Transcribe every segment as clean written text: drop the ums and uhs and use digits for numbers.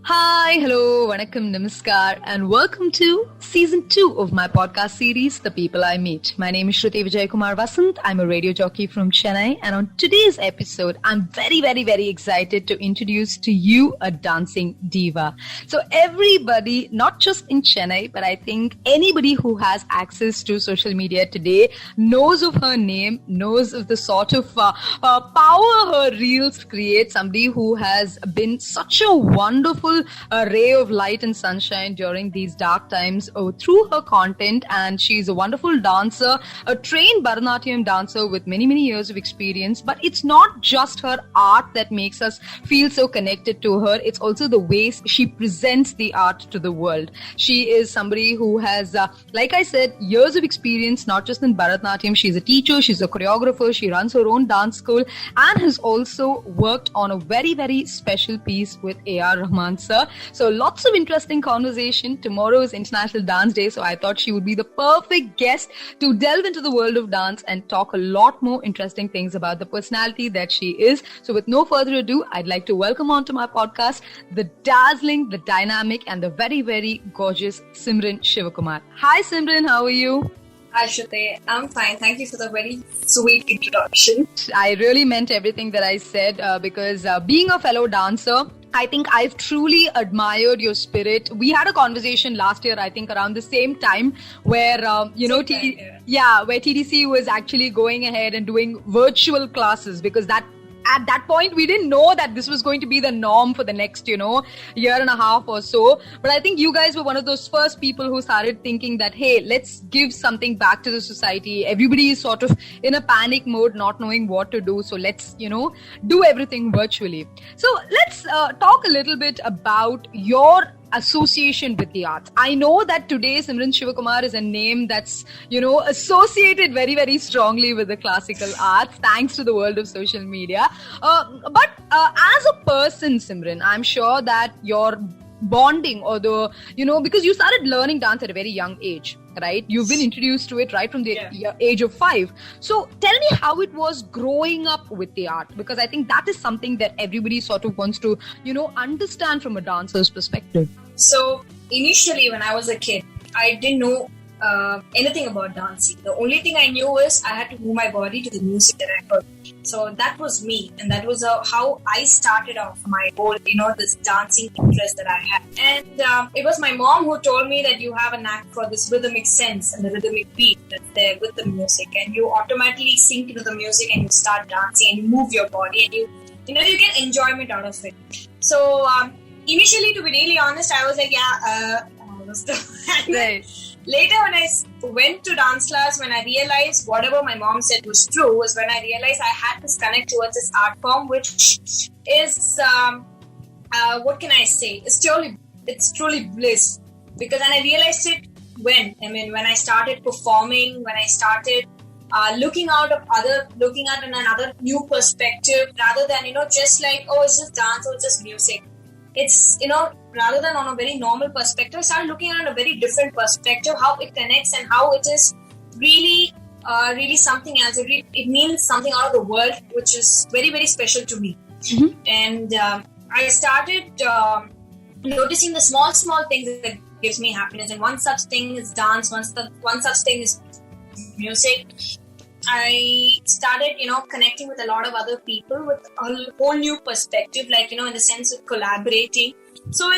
Hi, hello, vanakkam, namaskar, and welcome to season 2 of my podcast series, The People I Meet. My name is Shruti Vijayakumar Vasant. I'm a radio jockey from Chennai, and on today's episode, I'm very excited to introduce to you a dancing diva. So everybody, not just in Chennai, but I think anybody who has access to social media today knows of her name, knows of the sort of power her reels create. Somebody who has been such a wonderful ray of light and sunshine during these dark times through her content, and she's a wonderful dancer, a trained Bharatanatyam dancer with many years of experience. But it's not just her art that makes us feel so connected to her, it's also the ways she presents the art to the world. She is somebody who has, like I said, years of experience, not just in Bharatanatyam. She's a teacher, she's a choreographer, she runs her own dance school, and has also worked on a very special piece with A.R. Rahman sir. So lots of interesting conversation. Tomorrow is International Dance Day, so I thought she would be the perfect guest to delve into the world of dance and talk a lot more interesting things about the personality that she is. So with no further ado, I'd like to welcome onto my podcast the dazzling, the dynamic, and the very gorgeous Simran Shivakumar. Hi Simran, how are you? Hi Shruti, I'm fine. Thank you for the very sweet introduction. I really meant everything that I said because being a fellow dancer, I think I've truly admired your spirit. We had a conversation last year, I think around the same time, where where TDC was actually going ahead and doing virtual classes, because at that point, we didn't know that this was going to be the norm for the next, year and a half or so. But I think you guys were one of those first people who started thinking that, hey, let's give something back to the society. Everybody is sort of in a panic mode, not knowing what to do. So let's, do everything virtually. So let's talk a little bit about your association with the arts. I know that today Simran Shivakumar is a name that's, associated very strongly with the classical arts, thanks to the world of social media. But as a person, Simran, I'm sure that your bonding or because you started learning dance at a very young age, right? You've been introduced to it right from the age of 5. So tell me how it was growing up with the art, because I think that is something that everybody sort of wants to, understand from a dancer's perspective. So initially when I was a kid, I didn't know anything about dancing. The only thing I knew was I had to move my body to the music that I heard. So that was me, and that was how I started off my whole, this dancing interest that I had. And it was my mom who told me that you have a knack for this rhythmic sense and the rhythmic beat that's there with the music, and you automatically sink into the music and you start dancing and you move your body and you get enjoyment out of it. So initially, to be really honest, I was like, right. Later, when I went to dance class, when I realized whatever my mom said was true, was when I realized I had this connect towards this art form, which is, what can I say? It's truly bliss. Because and I realized it when I started performing, when I started looking at another new perspective, rather than, just like, oh, it's just dance or it's just music. It's, rather than on a very normal perspective, I started looking at a very different perspective, how it connects and how it is really something else. It means something out of the world, which is very special to me. Mm-hmm. And I started noticing the small things that gives me happiness. And one such thing is dance, one such thing is music. I started, connecting with a lot of other people with a whole new perspective, like, in the sense of collaborating. So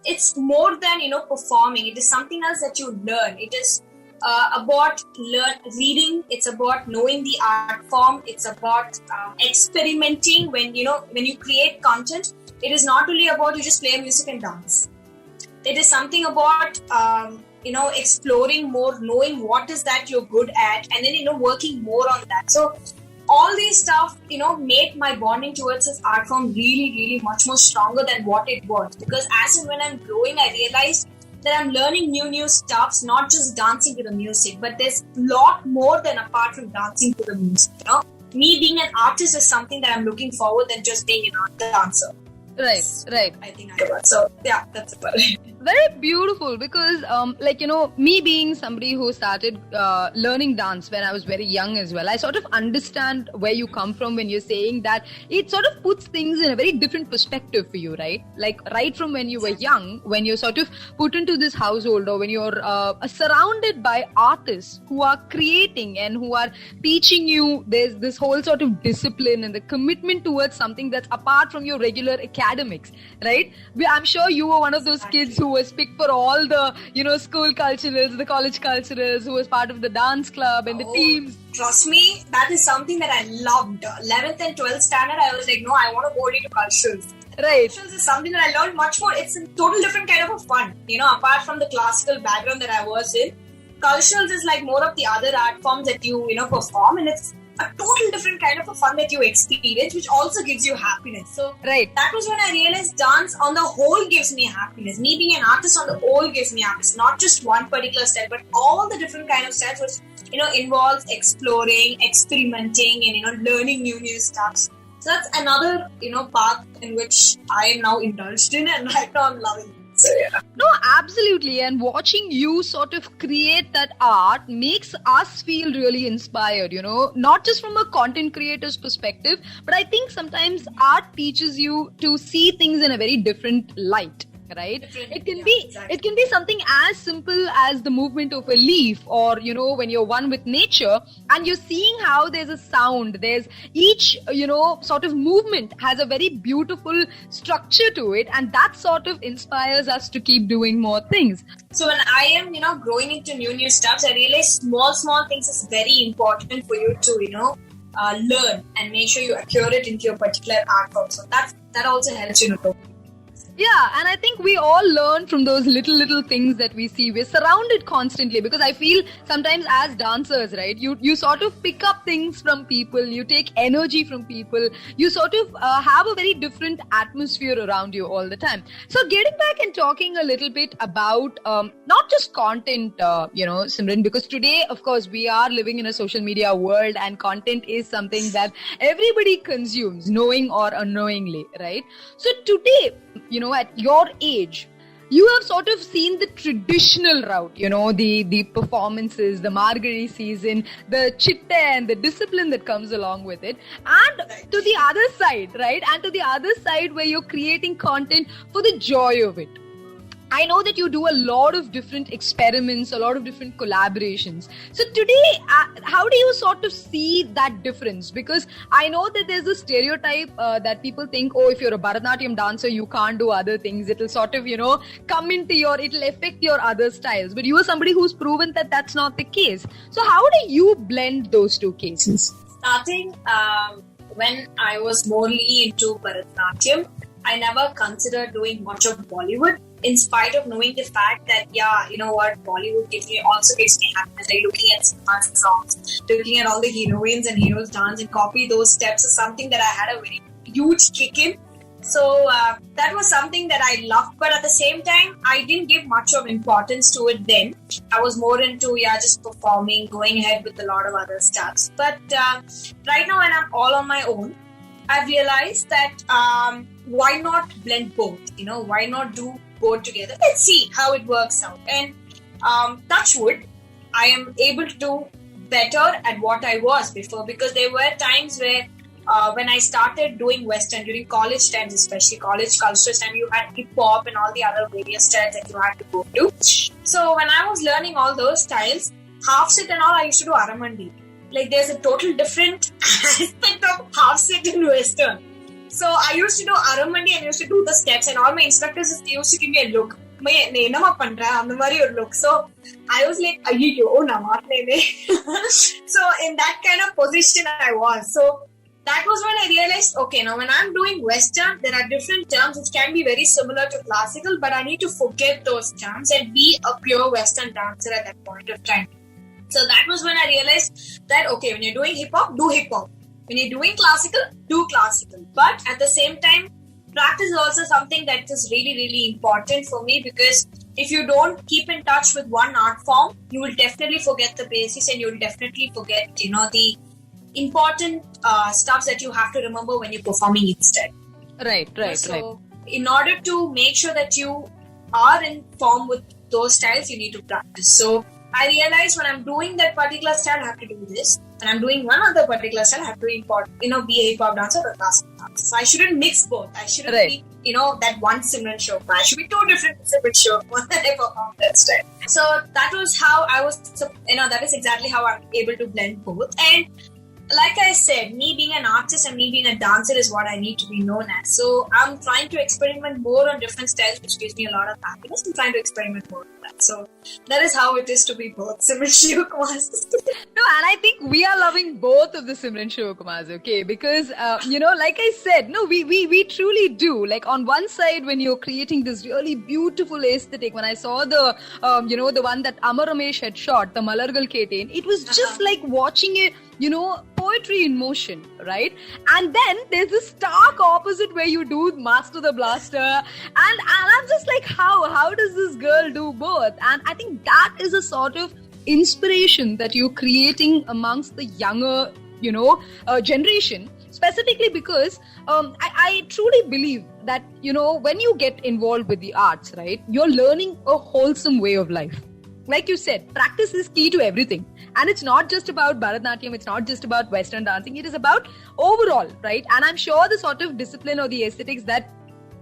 it's more than, performing. It is something else that you learn. It is about reading. It's about knowing the art form. It's about experimenting. When you create content, it is not only about you just play music and dance. It is something about exploring more, knowing what is that you're good at, and then, working more on that. So all these stuff, made my bonding towards this art form really much more stronger than what it was. Because as and when I'm growing, I realized that I'm learning new stuffs, not just dancing to the music, but there's a lot more than apart from dancing to the music. Me being an artist is something that I'm looking forward than just being a dancer. Right. I think I was. So yeah, that's about it. Very beautiful because, me being somebody who started learning dance when I was very young as well, I sort of understand where you come from when you're saying that it sort of puts things in a very different perspective for you, right? Like right from when you were young, when you're sort of put into this household or when you're surrounded by artists who are creating and who are teaching you, there's this whole sort of discipline and the commitment towards something that's apart from your regular academics, right? I'm sure you were one of those kids who was picked for all the, school culturals, the college culturals, who was part of the dance club and the teams. Trust me, that is something that I loved. 11th and 12th standard, I was like, no, I want to go into culturals. Right. Culturals is something that I learned much more. It's a total different kind of a fun. Apart from the classical background that I was in, culturals is like more of the other art forms that you perform, and it's a total different kind of a fun that you experience, which also gives you happiness. So that was when I realized dance on the whole gives me happiness. Me being an artist on the whole gives me happiness. Not just one particular style, but all the different kind of styles, which involves exploring, experimenting, and learning new stuff. So that's another path in which I am now indulged in, and right now I'm loving it. So, yeah. No, absolutely. And watching you sort of create that art makes us feel really inspired, not just from a content creator's perspective, but I think sometimes art teaches you to see things in a very different light. Right? It can be something as simple as the movement of a leaf, or when you're one with nature and you're seeing how there's a sound, there's each sort of movement has a very beautiful structure to it, and that sort of inspires us to keep doing more things. So when I am growing into new stuff, I realize small things is very important for you to learn and make sure you accure it into your particular art form. So that also helps you know. Yeah, and I think we all learn from those little things that we see. We're surrounded constantly, because I feel sometimes as dancers, right, you sort of pick up things from people, you take energy from people, you sort of have a very different atmosphere around you all the time. So getting back and talking a little bit about not just content, Simran, because today, of course, we are living in a social media world, and content is something that everybody consumes, knowing or unknowingly, right? So today, at your age, you have sort of seen the traditional route, the performances, the Margari season, the chitte and the discipline that comes along with it. And to the other side, right? And to the other side where you're creating content for the joy of it. I know that you do a lot of different experiments, a lot of different collaborations. So today, how do you sort of see that difference? Because I know that there's a stereotype that people think, if you're a Bharatanatyam dancer, you can't do other things. It'll sort of, come into it'll affect your other styles. But you are somebody who's proven that that's not the case. So how do you blend those two cases? Starting when I was morely into Bharatanatyam, I never considered doing much of Bollywood, in spite of knowing the fact that, Bollywood also gives me happiness. Like looking at songs, looking at all the heroines and heroes dance and copy those steps is something that I had a very huge kick in. So that was something that I loved, but at the same time, I didn't give much of importance to it then. I was more into, just performing, going ahead with a lot of other stuff. But right now, when I'm all on my own, I've realized that why not blend both? Why not do both together? Let's see how it works out. And touch wood, I am able to do better at what I was before, because there were times where when I started doing Western during college times, especially college culture time, you had hip hop and all the other various styles that you had to go to. So when I was learning all those styles, half set and all, I used to do Aramandi. Like there's a total different aspect of half set in Western. So I used to do Aramandi and used to do the steps, and all my instructors used to give me a look. So I was like, so in that kind of position I was. So that was when I realized, okay, now when I'm doing Western, there are different terms which can be very similar to classical, but I need to forget those terms and be a pure Western dancer at that point of time. So that was when I realized that, okay, when you're doing hip-hop, do hip-hop. When you're doing classical, do classical. But at the same time, practice is also something that is really, really important for me, because if you don't keep in touch with one art form, you will definitely forget the basics, and you will definitely forget, the important stuff that you have to remember when you're performing instead. Right. in order to make sure that you are in form with those styles, you need to practice. So I realized when I'm doing that particular style, I have to do this. When I'm doing one other particular style, I have to be a hip hop dancer or a classical dancer. So I shouldn't mix both. I shouldn't be, that one Simran Shokma. I should be two different Simran Shokma when I perform that style. So that was how I was, that is exactly how I'm able to blend both. And like I said, me being an artist and me being a dancer is what I need to be known as. So I'm trying to experiment more on different styles, which gives me a lot of happiness. I'm trying to experiment more with that. So that is how it is to be both Simran Shivakumars. No, and I think we are loving both of the Simran Shivakumars, okay? Because, like I said, no, we truly do. Like on one side, when you're creating this really beautiful aesthetic, when I saw the, the one that Amar Ramesh had shot, the Malargal Ketain, it was just like watching a, poetry in motion, right? And then there's this stark opposite where you do Master the Blaster, and I'm just like, how does this girl do both? And I think that is a sort of inspiration that you're creating amongst the younger, generation, specifically because I truly believe that, when you get involved with the arts, right, you're learning a wholesome way of life. Like you said, practice is key to everything. And it's not just about Bharatanatyam, it's not just about Western dancing, it is about overall, right? And I'm sure the sort of discipline or the aesthetics that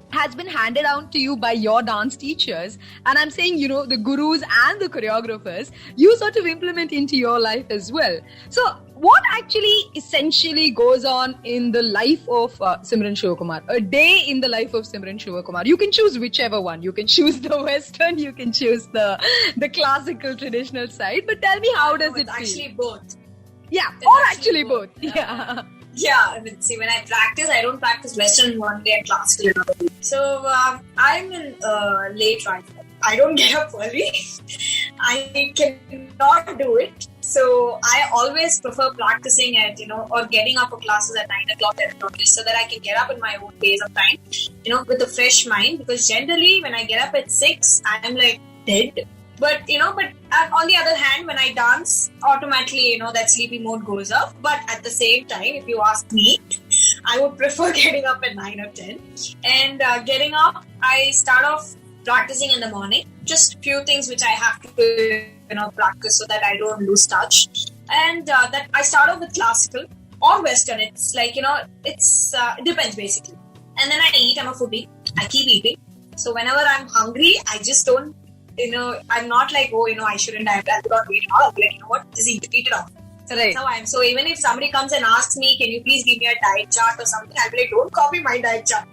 has been handed down to you by your dance teachers, and I'm saying, the gurus and the choreographers, you sort of implement into your life as well. So what actually essentially goes on in the life of Simran Shivakumar? A day in the life of Simran Shivakumar. You can choose whichever one. You can choose the Western, you can choose the classical traditional side, but tell me, how does it feel? Actually both. Yeah, or actually both. Yeah. Yeah, see, when I practice, I don't practice Western one day and classical another day. So I'm in late rising. I don't get up early. I cannot do it. So I always prefer practicing at, or getting up for classes at 9 o'clock so that I can get up in my own pace of time, with a fresh mind. Because generally, when I get up at 6, I'm like dead. But on the other hand, when I dance, automatically, that sleepy mode goes off. But at the same time, if you ask me, I would prefer getting up at 9 or 10. And getting up, I start off practicing in the morning. Just a few things which I have to, practice so that I don't lose touch. And that I start off with classical or Western. It's like, it depends basically. And then I eat. I'm a foodie. I keep eating. So whenever I'm hungry, I just don't, I'm not like, I shouldn't have that. I'll be like, what? Just eat it off. So that's how I am. So even if somebody comes and asks me, can you please give me a diet chart or something, I'll be like, don't copy my diet chart.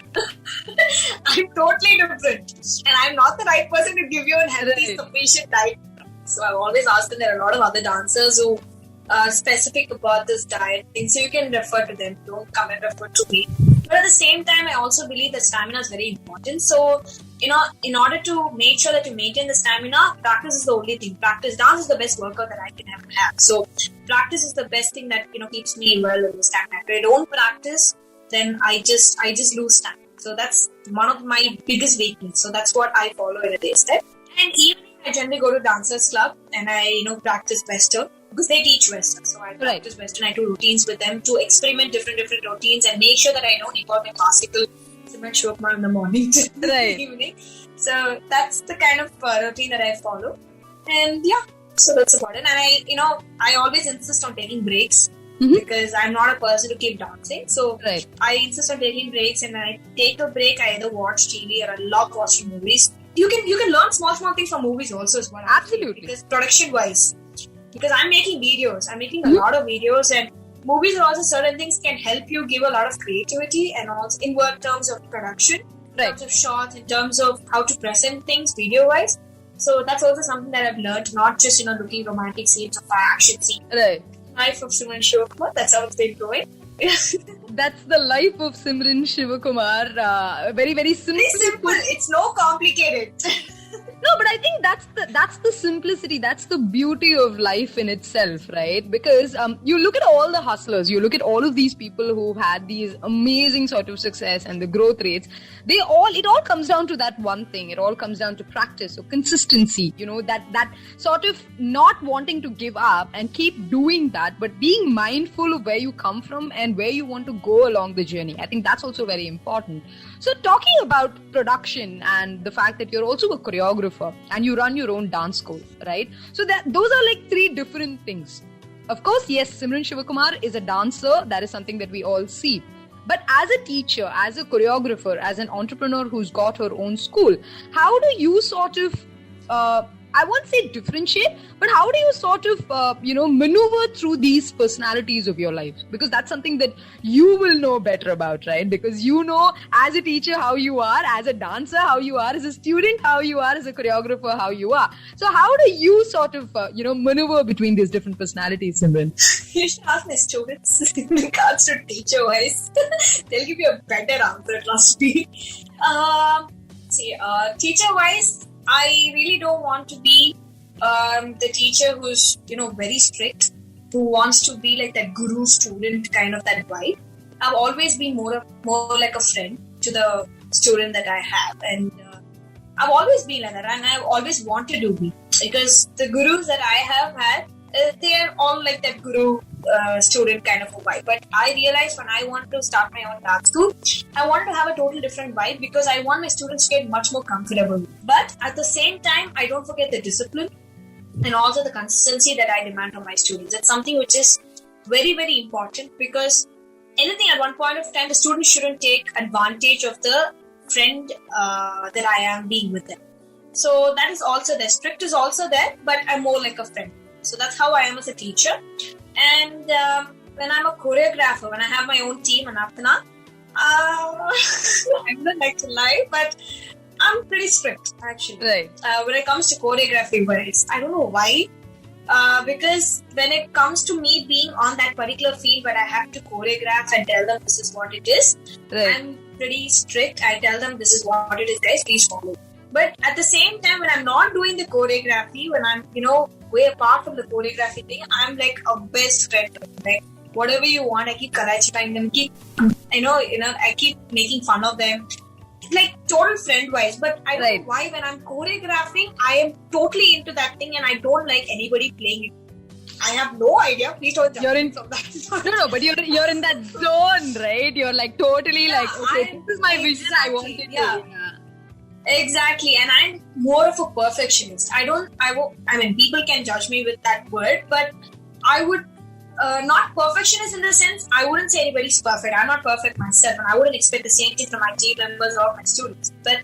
I'm totally different. And I'm not the right person to give you a healthy, sufficient diet. So I've always asked them, there are a lot of other dancers who are specific about this diet thing. So you can refer to them. Don't come and refer to me. But at the same time, I also believe that stamina is very important. So, in order to make sure that you maintain the stamina, practice is the only thing. Dance is the best workout that I can ever have. So, practice is the best thing that, keeps me well in the stamina. If I don't practice, then I just lose stamina. So, that's one of my biggest weaknesses. So, that's what I follow in a day step. And evening, I generally go to dancers club and I, practice Western. Because they teach Western, so I practice Western. I do routines with them to experiment different routines and make sure that I don't involve my classical Simran Shivakumar in the morning to the evening. So that's the kind of routine that I follow. And yeah, so that's about it. And I always insist on taking breaks because I'm not a person to keep dancing. So I insist on taking breaks, and when I take a break, I either watch TV or I love watching movies. You can learn small things from movies also as well. Absolutely. Because production wise. Because I'm making videos. I'm making a lot of videos, and movies are also certain things can help you give a lot of creativity and also in terms of production, in terms of shots, in terms of how to present things video-wise. So that's also something that I've learned, not just, looking romantic scenes or action scenes. Right. Life of Simran Shivakumar, that's how it's been going. That's the life of Simran Shivakumar. Very, very simple. Very simple. It's no complicated. No, but I think that's the simplicity, that's the beauty of life in itself, right? Because you look at all the hustlers, you look at all of these people who've had these amazing sort of success and the growth rates. It all comes down to that one thing. It all comes down to practice or consistency. That sort of not wanting to give up and keep doing that, but being mindful of where you come from and where you want to go along the journey. I think that's also very important. So talking about production and the fact that you're also a choreographer and you run your own dance school, right? So those are like three different things. Of course, yes, Simran Shivakumar is a dancer. That is something that we all see. But as a teacher, as a choreographer, as an entrepreneur who's got her own school, how do you sort of, I won't say differentiate, but how do you sort of, maneuver through these personalities of your life? Because that's something that you will know better about, right? Because you know as a teacher how you are, as a dancer how you are, as a student how you are, as a choreographer how you are. So how do you sort of, maneuver between these different personalities, Simran? You should ask my students in regards to teacher-wise. They'll give you a better answer, trust me. Teacher-wise, I really don't want to be the teacher who's, very strict, who wants to be like that guru-student kind of that vibe. I've always been more like a friend to the student that I have, and I've always been like that, and I've always wanted to be, because the gurus that I have had, they're all like that guru student kind of a vibe. But I realized when I wanted to start my own dance school, I wanted to have a total different vibe, because I want my students to get much more comfortable. But at the same time, I don't forget the discipline and also the consistency that I demand from my students. It's something which is very, very important, because anything at one point of time, the student shouldn't take advantage of the friend that I am being with them. So that is also there. Strict is also there, but I'm more like a friend. So that's how I am as a teacher. And when I'm a choreographer, when I have my own team, Anarthana, I don't like to lie, but I'm pretty strict, actually. Right. When it comes to choreography, wise, I don't know why. Because when it comes to me being on that particular field where I have to choreograph and tell them this is what it is, right, I'm pretty strict. I tell them this is what it is, guys, please follow. But at the same time, when I'm not doing the choreography, when I'm, way apart from the choreography thing, I'm like a best friend. Like, whatever you want, I keep karachifying them, I keep making fun of them. Like, total friend-wise. But I don't know why when I'm choreographing, I am totally into that thing and I don't like anybody playing it. I have no idea. Please don't judge me from that. No, but you're in that zone, right? You're like totally okay, this is my vision. I want it to. Yeah. Exactly, and I'm more of a perfectionist. People can judge me with that word, but I would not perfectionist in the sense, I wouldn't say anybody's perfect. I'm not perfect myself, and I wouldn't expect the same thing from my team members or my students. But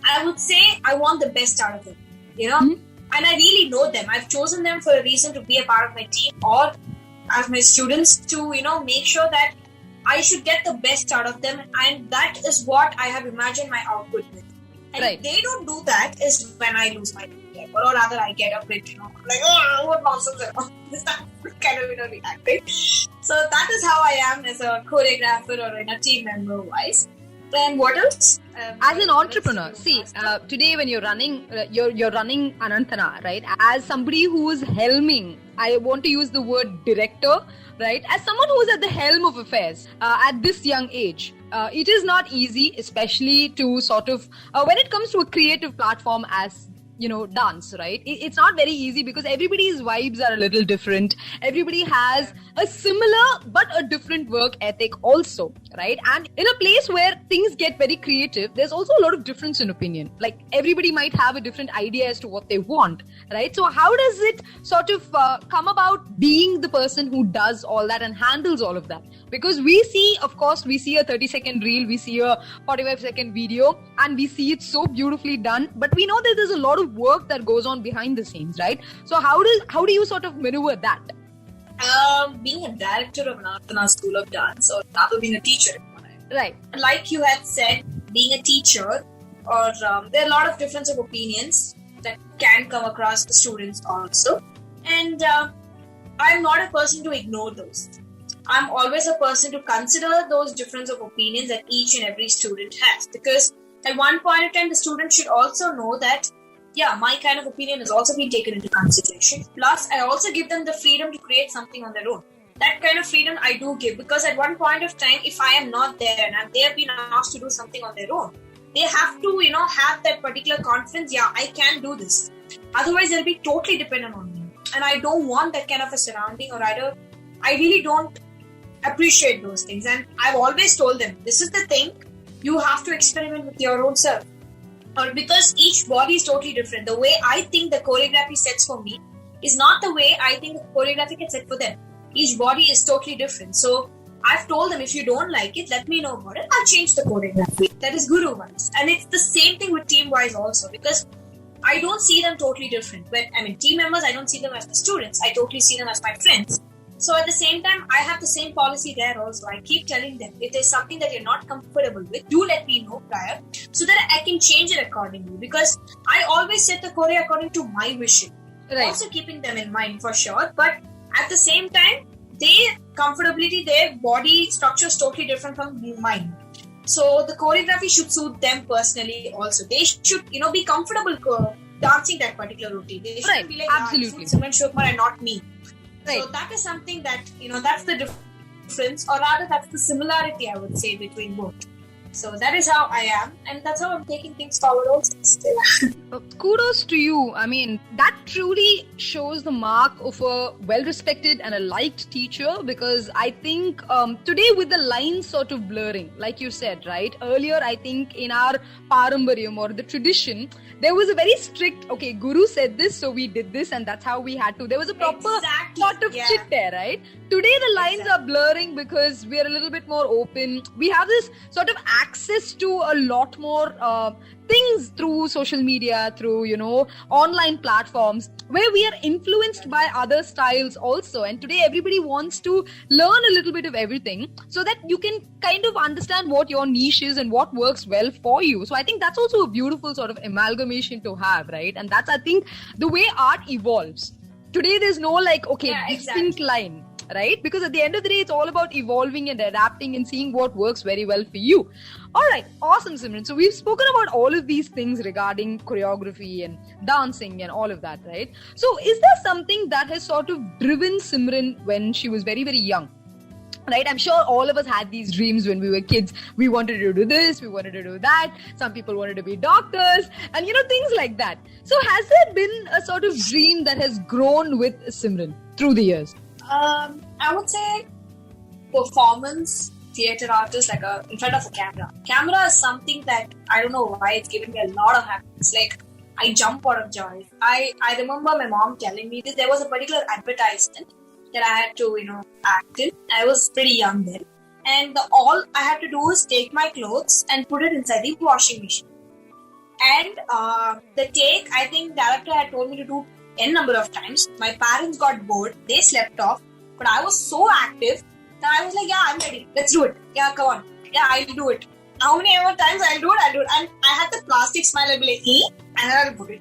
I would say I want the best out of them, and I really know them. I've chosen them for a reason to be a part of my team or as my students to, make sure that I should get the best out of them, and that is what I have imagined my output with. And if they don't do that, is when I lose my temper, or rather I get a bit, like, what nonsense am I? This kind of reacting. So that is how I am as a choreographer or in a team member wise. Then what else? As an entrepreneur, see, today when you're running Anarthana, right? As somebody who is helming, I want to use the word director, right? As someone who is at the helm of affairs at this young age, it is not easy, especially to sort of, when it comes to a creative platform as, dance, right? It's not very easy because everybody's vibes are a little different. Everybody has a similar but a different work ethic also, right? And in a place where things get very creative, there's also a lot of difference in opinion. Like, everybody might have a different idea as to what they want, right? So how does it sort of come about being the person who does all that and handles all of that? Because we see a 30-second reel, we see a 45-second video, and we see it so beautifully done, but we know that there's a lot of work that goes on behind the scenes, right? So how do you sort of maneuver that? Being a director of Anarthana School of Dance, or rather being a teacher, right? Like you had said, being a teacher, or there are a lot of difference of opinions that can come across the students also, and I'm not a person to ignore those. I'm always a person to consider those difference of opinions that each and every student has, because at one point in time, the student should also know that yeah, my kind of opinion has also been taken into consideration. Plus, I also give them the freedom to create something on their own. That kind of freedom I do give, because at one point of time, if I am not there and they have been asked to do something on their own, they have to, have that particular confidence. Yeah, I can do this. Otherwise, they'll be totally dependent on me. And I don't want that kind of a surrounding, or I really don't appreciate those things. And I've always told them, this is the thing, you have to experiment with your own self. Or because each body is totally different. The way I think the choreography sets for me is not the way I think the choreography gets set for them. Each body is totally different. So I've told them, if you don't like it, let me know about it. I'll change the choreography. That is guru wise. And it's the same thing with team wise also, because I don't see them totally different. Team members, I don't see them as my students. I totally see them as my friends. So at the same time, I have the same policy there also. I keep telling them, if there's something that you're not comfortable with, do let me know prior so that I can change it accordingly. Because I always set the choreo according to my vision. Right. Also keeping them in mind for sure. But at the same time, their comfortability, their body structure is totally different from mine. So the choreography should suit them personally also. They should, be comfortable dancing that particular routine. They should be like, absolutely. Simran Shivkumar and not me. Right. So that is something that, that's the difference, or rather that's the similarity, I would say, between both. So that is how I am, and that's how I'm taking things forward also. Kudos to you. That truly shows the mark of a well-respected and a liked teacher, because I think today with the lines sort of blurring, like you said, right? Earlier, I think in our parambaryam or the tradition, there was a very strict, okay, Guru said this, so we did this, and that's how we had to. There was a proper sort of chit there, right? Today, the lines are blurring because we are a little bit more open. We have this sort of access to a lot more things through social media, through, online platforms, where we are influenced by other styles also. And today, everybody wants to learn a little bit of everything so that you can kind of understand what your niche is and what works well for you. So I think that's also a beautiful sort of amalgamation to have, right? And that's, I think, the way art evolves. Today, there's no distinct line. Right? Because at the end of the day, it's all about evolving and adapting and seeing what works very well for you. All right. Awesome, Simran. So we've spoken about all of these things regarding choreography and dancing and all of that, right? So is there something that has sort of driven Simran when she was very, very young? Right? I'm sure all of us had these dreams when we were kids. We wanted to do this, we wanted to do that. Some people wanted to be doctors and, things like that. So has there been a sort of dream that has grown with Simran through the years? I would say performance, theatre artist, in front of a camera. Camera is something that I don't know why it's given me a lot of happiness. I jump out of joy. I remember my mom telling me that there was a particular advertisement that I had to, act in. I was pretty young then. And all I had to do was take my clothes and put it inside the washing machine. And the take, I think director had told me to do N number of times. My parents got bored. They slept off. But I was so active that I was like, yeah, I'm ready. Let's do it. Yeah, come on. Yeah, I'll do it. How many ever times I'll do it. And I had the plastic smile. I'll be like, and I'll put it.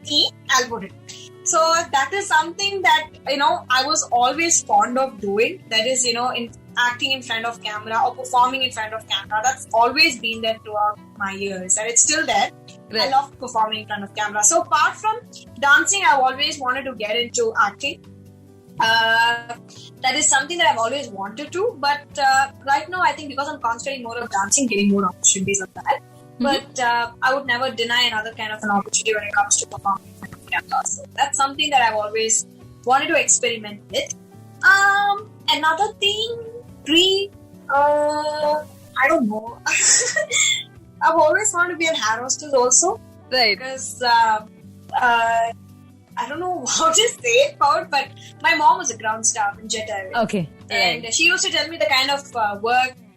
I'll put it. So that is something that, I was always fond of doing. That is, in acting in front of camera or performing in front of camera. That's always been there throughout my years. And it's still there. Right. I love performing in front of camera. So apart from dancing, I've always wanted to get into acting. That is something that I've always wanted to. But right now, I think because I'm concentrating more of dancing, getting more opportunities of that. Mm-hmm. But I would never deny another kind of an opportunity when it comes to performing in front of camera. So that's something that I've always wanted to experiment with. Another thing, dream, I don't know. I've always wanted to be an air hostess also. Right. Because I don't know how to say it about, but my mom was a ground staff in Jet Airways. Okay. And she used to tell me the kind of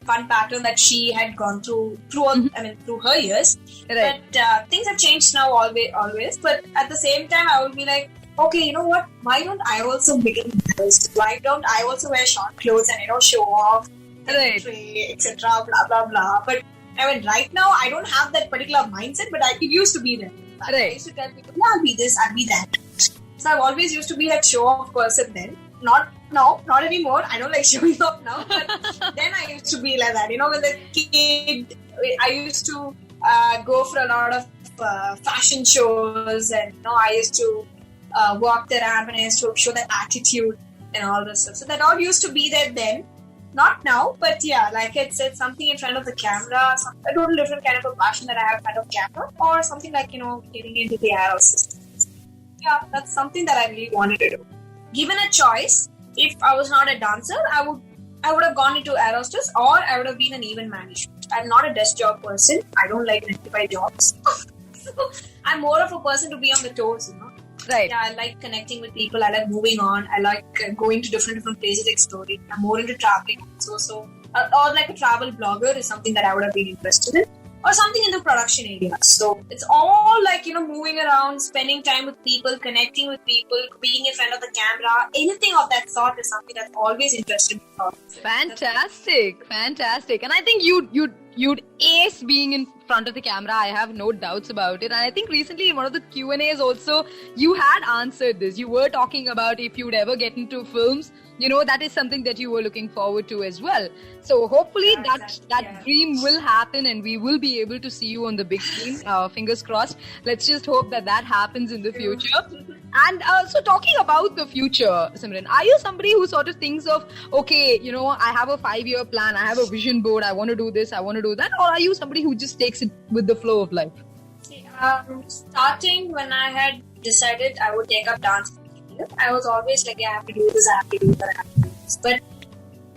fun pattern that she had gone through her years. Right. But things have changed now always. But at the same time, I would be like, okay, you know what? Why don't I also become a host? Why don't I also wear short clothes and show off, right, etc. Blah blah blah. But right now I don't have that particular mindset, but it used to be there. Right. I used to tell people, yeah, I'll be this, I'll be that. So I've always used to be that show-off person then. Not anymore. I don't like showing off now. But then I used to be like that. When the kid, I used to go for a lot of fashion shows, and I used to walk the ramp and I used to show that attitude and all this stuff. So that all used to be there then. Not now, but yeah, like I said, something in front of the camera, a total different kind of a passion that I have in front of camera, or something like, getting into the aero systems. Yeah, that's something that I really wanted to do. Given a choice, if I was not a dancer, I would have gone into aerospace, or I would have been an event management. I'm not a desk job person. I don't like 9-to-5 jobs. So I'm more of a person to be on the toes, Right. Yeah, I like connecting with people. I like moving on. I like going to different places, exploring. I'm more into traveling. Or like a travel blogger is something that I would have been interested in. Or something in the production area. So it's all like, moving around, spending time with people, connecting with people, being in front of the camera. Anything of that sort is something that's always interested me. Fantastic. And I think you'd ace being in front of the camera. I have no doubts about it. And I think recently in one of the Q&As also, you had answered this. You were talking about if you'd ever get into films, that is something that you were looking forward to as well. So hopefully that dream will happen and we will be able to see you on the big screen. Fingers crossed. Let's just hope that happens in the future. And so talking about the future, Simran, are you somebody who sort of thinks of, okay, I have a 5-year plan, I have a vision board, I want to do this, I want to do that, or are you somebody who just takes it with the flow of life? Starting when I had decided I would take up dance, I was always like, I have to do this, I have to do that, I have to do this. But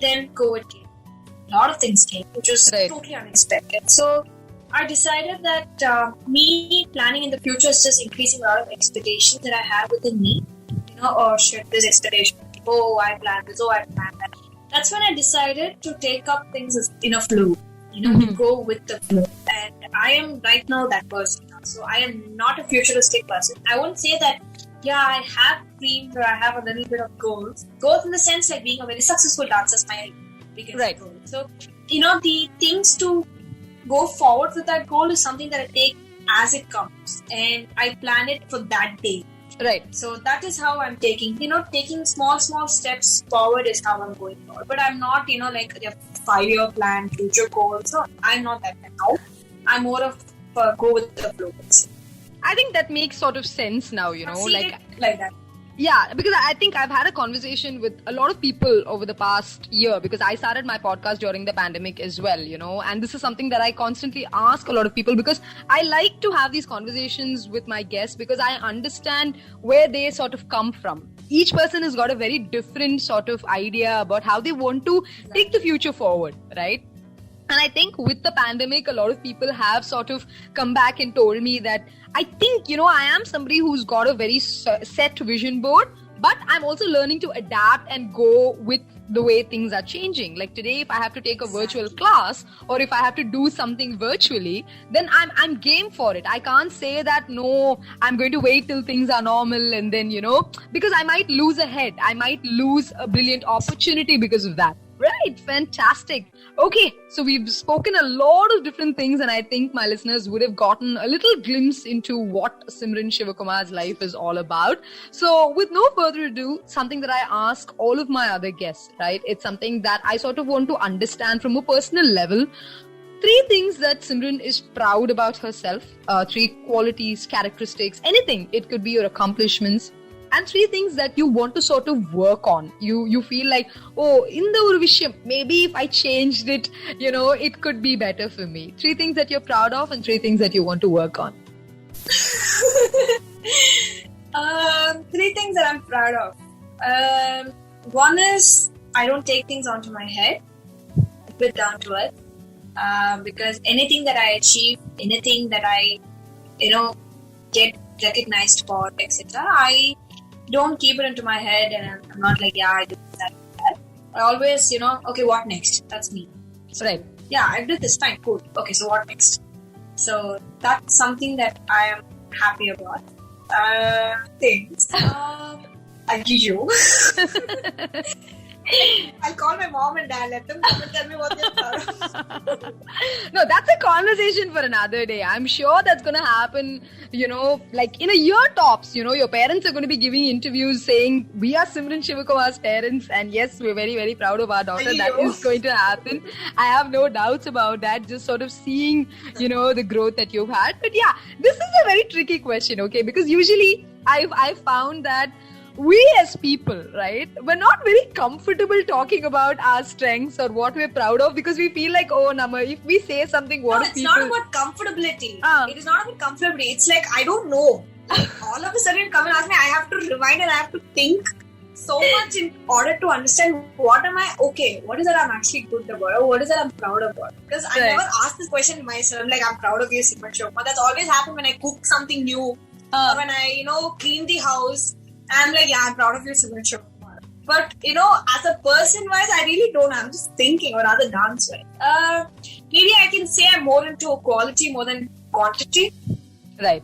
then COVID came. A lot of things came, which was totally unexpected. So I decided that me planning in the future is just increasing a lot of expectations that I have within me. This expectation. Oh, I planned this, I planned that. That's when I decided to take up things in a flow. To go with the flow. And I am right now that person. So I am not a futuristic person. I won't say that, I have dreams or I have a little bit of goals. Goals in the sense like being a very successful dancer is my biggest goal. So, the things to go forward with that goal is something that I take as it comes. And I plan it for that day. Right. So that is how I'm taking small steps forward is how I'm going forward. But I'm not, like a 5-year plan, future goals. So I'm not that now. I'm more of go with the flow. I think that makes sort of sense now, like that. Yeah, because I think I've had a conversation with a lot of people over the past year, because I started my podcast during the pandemic as well, and this is something that I constantly ask a lot of people, because I like to have these conversations with my guests because I understand where they sort of come from. Each person has got a very different sort of idea about how they want to take the future forward, right? And I think with the pandemic, a lot of people have sort of come back and told me that I think, I am somebody who's got a very set vision board, but I'm also learning to adapt and go with the way things are changing. Like today, if I have to take a virtual class or if I have to do something virtually, then I'm game for it. I can't say that, no, I'm going to wait till things are normal and then, because I might lose a head. I might lose a brilliant opportunity because of that. Right, fantastic. Okay, so we've spoken a lot of different things and I think my listeners would have gotten a little glimpse into what Simran Shivakumar's life is all about. So with no further ado, something that I ask all of my other guests, right? It's something that I sort of want to understand from a personal level. 3 things that Simran is proud about herself, 3 qualities, characteristics, anything. It could be your accomplishments. And 3 things that you want to sort of work on. You feel like, inda oru vishayam, maybe if I changed it, it could be better for me. 3 things that you're proud of and 3 things that you want to work on. 3 things that I'm proud of. One is, I don't take things onto my head. A bit down to earth. Because anything that I achieve, anything that I, get recognized for, etc., I don't keep it into my head and I'm not like, I did that. I always, okay, what next? That's me. So, right. Yeah, I did this, fine, cool. Okay, so what next? So that's something that I am happy about. Things. Unusual. I'll call my mom and dad. Let them come and tell me what they're proud of. No, that's a conversation for another day. I'm sure that's going to happen, like in a year tops. Your parents are going to be giving interviews saying, we are Simran Shivakumar's parents, and yes, we're very, very proud of our daughter. That is going to happen. I have no doubts about that. Just sort of seeing, the growth that you've had. But yeah, this is a very tricky question, okay? Because usually I've found that we as people, right, we're not very comfortable talking about our strengths or what we're proud of, because we feel like, oh, Nama, if we say something, what No, it's not about comfortability. It is not about comfortability. It's like, I don't know. All of a sudden, you come and ask me, I have to rewind and I have to think so much in order to understand what is that I'm actually good about, or what is that I'm proud about. Because I never asked this question myself. I'm like, I'm proud of you, Simran Shivakumar. That's always happened when I cook something new, or when I, clean the house. I'm like, yeah, I'm proud of you, Simran Shivakumar. But, as a person-wise, I really don't. I'm just thinking, or rather dance-wise. Maybe I can say I'm more into quality more than quantity. Right.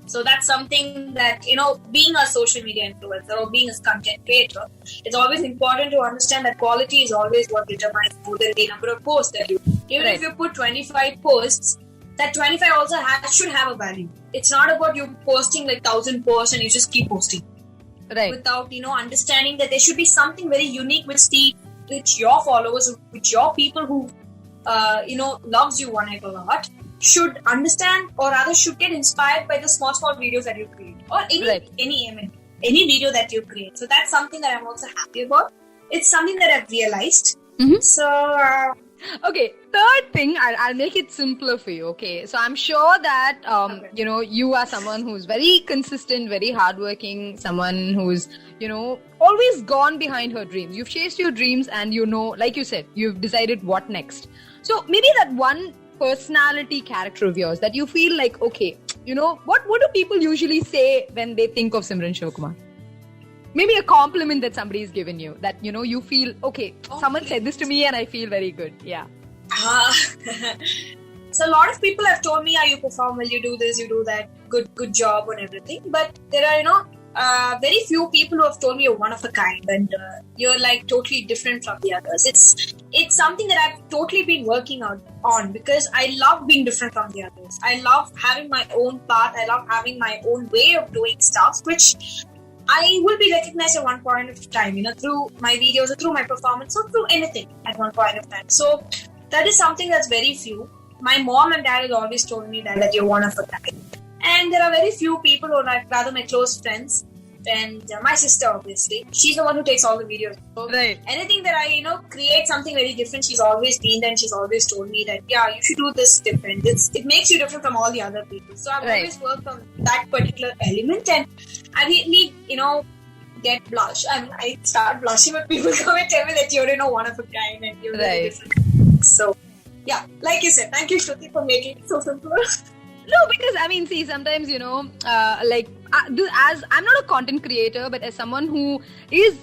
So that's something that, being a social media influencer or being a content creator, it's always important to understand that quality is always what determines more than the number of posts that you do. Even if you put 25 posts, that 25 also should have a value. It's not about you posting like 1,000 posts and you just keep posting. Right. Without, understanding that there should be something very unique which your followers, which your people who, loves you one heck of a lot, should understand, or rather should get inspired by the small videos that you create, or any video that you create. So that's something that I'm also happy about. It's something that I've realized. Mm-hmm. So okay, third thing, I'll make it simpler for you. Okay, so I'm sure that you are someone who's very consistent, very hardworking, someone who's always gone behind her dreams. You've chased your dreams, and like you said, you've decided what next. So maybe that one personality character of yours that you feel like, okay, what do people usually say when they think of Simran Shivakumar? Maybe a compliment that somebody's given you, that you feel, okay, someone said this to me and I feel very good. Yeah. So a lot of people have told me, you perform well, you do this, you do that, good job and everything. But there are, very few people who have told me you're one of a kind and you're like totally different from the others. It's something that I've totally been working on, because I love being different from the others. I love having my own path. I love having my own way of doing stuff, which I will be recognized at one point of time, through my videos or through my performance or through anything at one point of time. So that is something that's very few. My mom and dad has always told me that you're one of a kind. And there are very few people who are rather my close friends. And my sister, obviously, she's the one who takes all the videos. So anything that I, create something very different, she's always been there and she's always told me that, yeah, you should do this different. It makes you different from all the other people. So I've always worked on that particular element, and I really, get blush. I start blushing when people come and tell me that you're, one of a kind and you're very different. So, yeah, like you said, thank you, Shruti, for making it so simple. No, because see, sometimes as I'm not a content creator, but as someone who is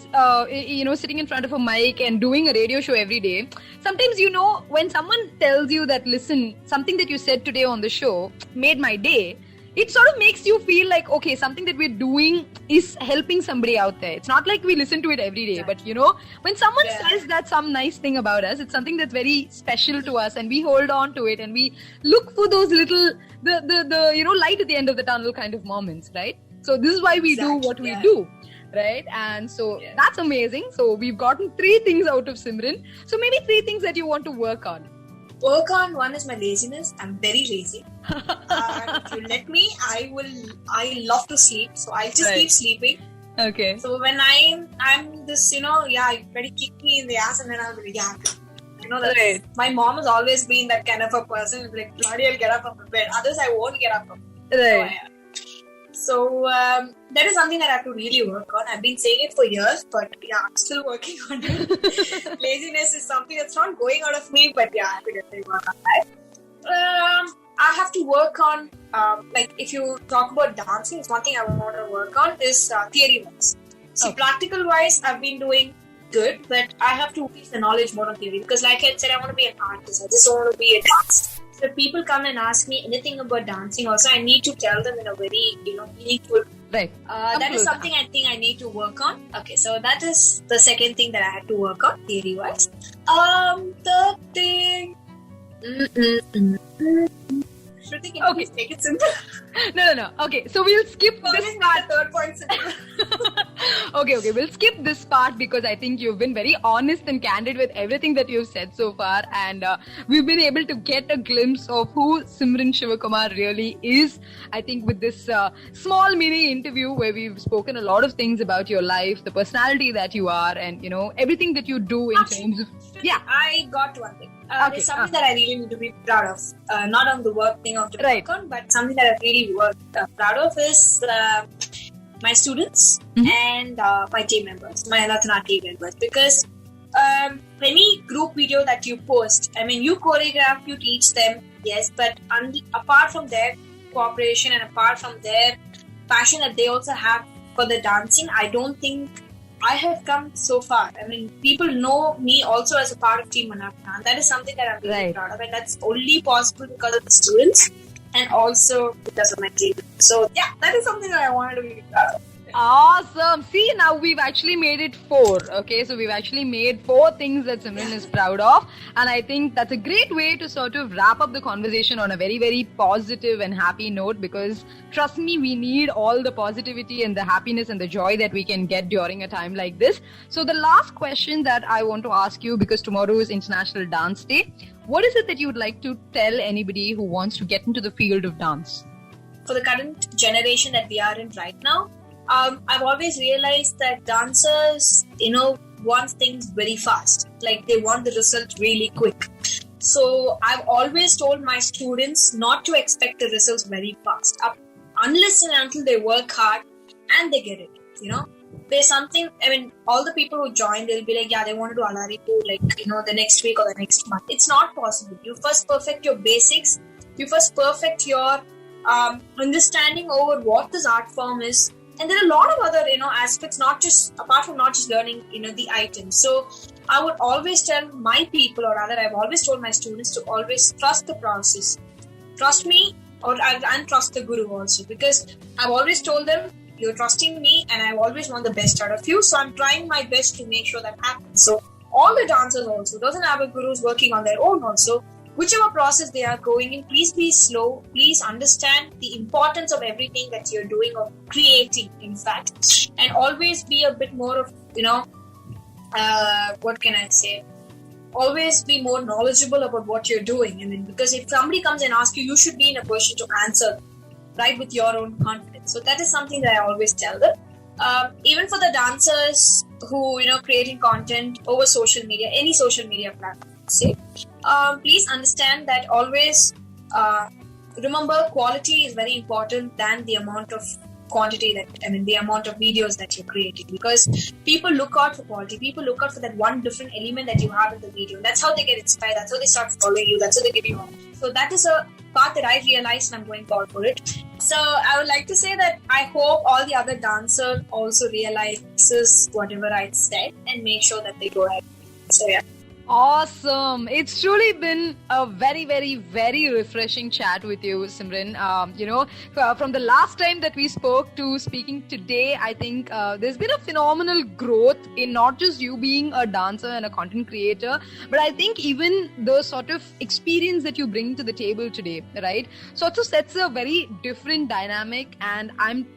sitting in front of a mic and doing a radio show every day, sometimes when someone tells you that, listen, something that you said today on the show made my day, it sort of makes you feel like, okay, something that we're doing is helping somebody out there. It's not like we listen to it every day, but when someone says that some nice thing about us, it's something that's very special to us, and we hold on to it and we look for those little, the light at the end of the tunnel kind of moments, right? So this is why we do what we do, right? And so that's amazing. So we've gotten 3 things out of Simran. So maybe 3 things that you want to work on. One is my laziness. I'm very lazy. If you let me, I love to sleep. So I'll just keep sleeping. Okay. So when I'm this, you better kick me in the ass and then I'll be like, my mom has always been that kind of a person. Like, bloody, I'll get up from the bed. Others, I won't get up from the bed. Right. So that is something that I have to really work on. I've been saying it for years, but I'm still working on it. Laziness is something that's not going out of me, but I have to definitely work on that. I have to work on, if you talk about dancing, it's one thing I want to work on is theory-wise. See, practical-wise, I've been doing good, but I have to increase the knowledge more on theory, because like I said, I want to be an artist. I just don't want to be a dancer. So if people come and ask me anything about dancing, also I need to tell them in a very meaningful Right. That is something I think I need to work on. Okay, so that is the second thing that I had to work on, theory-wise. Third thing... Shruti, can you please make it simple? No. Okay, so we'll skip this part. Third point simple. Okay, we'll skip this part because I think you've been very honest and candid with everything that you've said so far, and we've been able to get a glimpse of who Simran Shivakumar really is. I think with this small mini interview where we've spoken a lot of things about your life, the personality that you are, and everything that you do in terms of... Yeah. I got one thing. It's something that I really need to be proud of. Not on the work thing of the work on, but something that I really proud of is my students and my team members, my Anathana team members. Because any group video that you post, I mean, you choreograph, you teach them, yes, but apart from their cooperation and apart from their passion that they also have for the dancing, I don't think I have come so far. I mean, people know me also as a part of Team Anathana, and that is something that I'm really proud of, and that's only possible because of the students and also because of my team. So yeah, that is something that I wanted to be proud of. Awesome. See, now we've actually made it 4. Okay, so we've actually made 4 things that Simran is proud of, and I think that's a great way to sort of wrap up the conversation on a very, very positive and happy note, because trust me, we need all the positivity and the happiness and the joy that we can get during a time like this. So the last question that I want to ask you, because tomorrow is International Dance Day, what is it that you would like to tell anybody who wants to get into the field of dance? For the current generation that we are in right now, I've always realized that dancers, want things very fast. Like, they want the result really quick. So I've always told my students not to expect the results very fast, unless and until they work hard and they get it. There's something, I mean, all the people who join, they'll be like, yeah, they want to do Alaripu, the next week or the next month. It's not possible. You first perfect your basics. You first perfect your understanding over what this art form is. And there are a lot of other, aspects, apart from not just learning, the items. So I would always tell my people, or rather I've always told my students to always trust the process. Trust me, and trust the guru also. Because I've always told them, you're trusting me and I always want the best out of you. So I'm trying my best to make sure that happens. So all the dancers also, doesn't have a gurus working on their own also. Whichever process they are going in, please be slow. Please understand the importance of everything that you're doing or creating, in fact. And always be a bit more of, what can I say? Always be more knowledgeable about what you're doing. I mean, because if somebody comes and asks you, you should be in a position to answer, right, with your own confidence. So that is something that I always tell them. Even for the dancers who, creating content over social media, any social media platform, say, please understand that always remember quality is very important than the amount of quantity the amount of videos that you're creating, because people look out for quality. People look out for that one different element that you have in the video. That's how they get inspired. That's how they start following you. That's how they give you on. So that is a part that I realized, and I'm going forward for it. So I would like to say that I hope all the other dancers also realizes whatever I said and make sure that they go ahead. So yeah. Awesome. It's truly been a very, very, very refreshing chat with you, Simran. From the last time that we spoke to speaking today, I think there's been a phenomenal growth in not just you being a dancer and a content creator, but I think even the sort of experience that you bring to the table today, right? So it sets a very different dynamic, and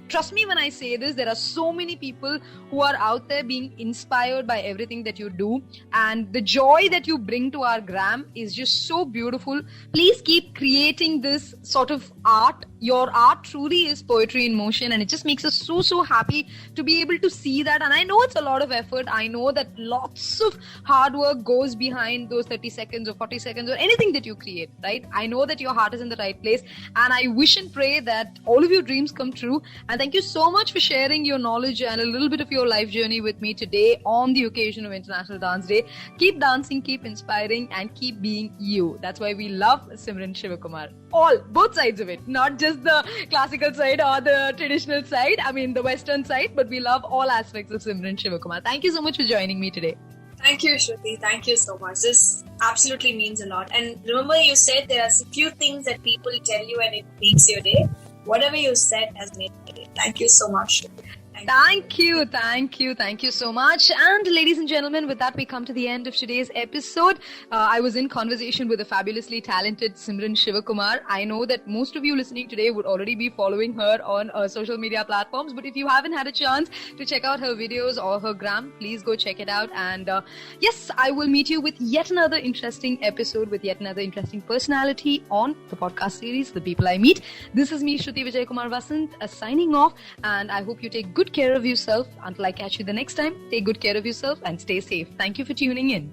trust me when I say this, there are so many people who are out there being inspired by everything that you do, and the joy that you bring to our gram is just so beautiful. Please keep creating this sort of art. Your art truly is poetry in motion, and it just makes us so happy to be able to see that. And I know it's a lot of effort. I know that lots of hard work goes behind those 30 seconds or 40 seconds or anything that you create, right? I know that your heart is in the right place, and I wish and pray that all of your dreams come true. And thank you so much for sharing your knowledge and a little bit of your life journey with me today on the occasion of International Dance Day. Keep dancing, keep inspiring, and keep being you. That's why we love Simran Shivakumar. Both sides of it, not just the classical side or the traditional side, the Western side, but we love all aspects of Simran Shivakumar. Thank you so much for joining me today. Thank you, Shruti. Thank you so much. This absolutely means a lot. And remember, you said there are a few things that people tell you and it makes your day. whatever you said has made it. Thank you so much. Thank you so much. And ladies and gentlemen, with that we come to the end of today's episode. I was in conversation with the fabulously talented Simran Shivakumar. I know that most of you listening today would already be following her on social media platforms, but if you haven't had a chance to check out her videos or her gram, please go check it out. And yes, I will meet you with yet another interesting episode with yet another interesting personality on the podcast series, The People I Meet. This is me, Shruti Vijayakumar Vasant, signing off, and I hope you take good care of yourself. Until I catch you the next time, take good care of yourself and stay safe. Thank you for tuning in.